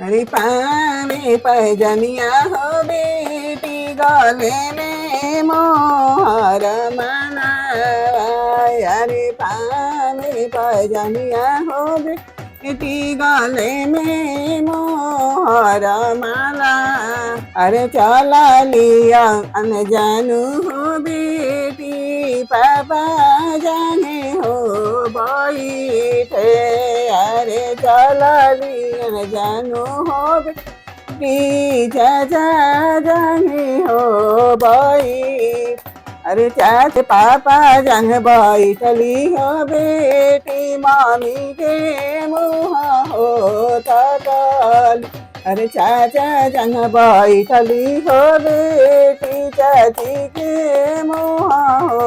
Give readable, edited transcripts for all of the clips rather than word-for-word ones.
अरे पावे पैजनिया हो बेटी गले में मोहर माला। अरे पावे पैजनिया हो बेटी गले में मोहर माला। अरे चला लिया अनजानू हो बेटी पापा जाने हो बैठे। अरे चला लिया अनजानू हो बेटी चाचा जाने हो बैठ। अरे चाचे पापा जंग बैठली हो बेटी मामी के मुँह हो तकल। अरे चाचा जंग बैठली हो बेटी चाची के मुँह हो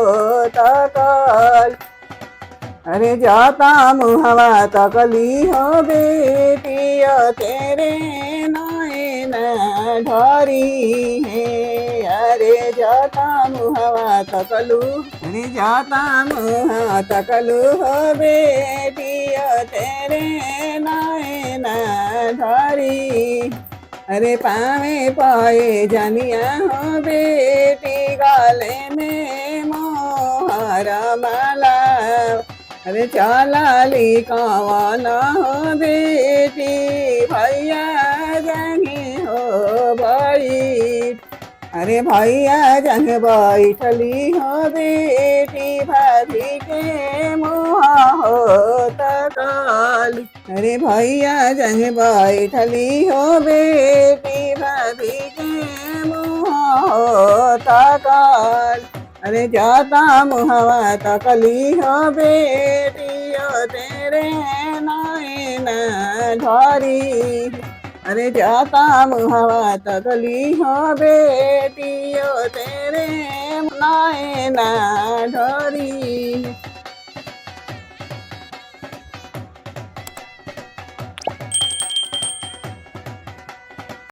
तकल। अरे जाता मुहवा तकली हो बेटी तेरे नैन ढरी है। अरे जाता मुहवा तकलू। अरे जाता मुहा तकलू हो बेटी तेरे नैन ढरी। अरे पावे पाए जनिया हो बेटी गले में मोहर माला। अरे चलाली कवाना हो बेटी भैया जानी हो बैठ। अरे भैया जंग बैठली हो बेटी भाभी के मुँह हो तकल। अरे भैया जंग बैठली हो बेटी भाभी के मुँह हो तकल। अरे जाता मुहवा तकली हो बेटी तेरे नैन ढरी। अरे जाता मुहवा तकली हो बेटी तेरे नैन ढरी।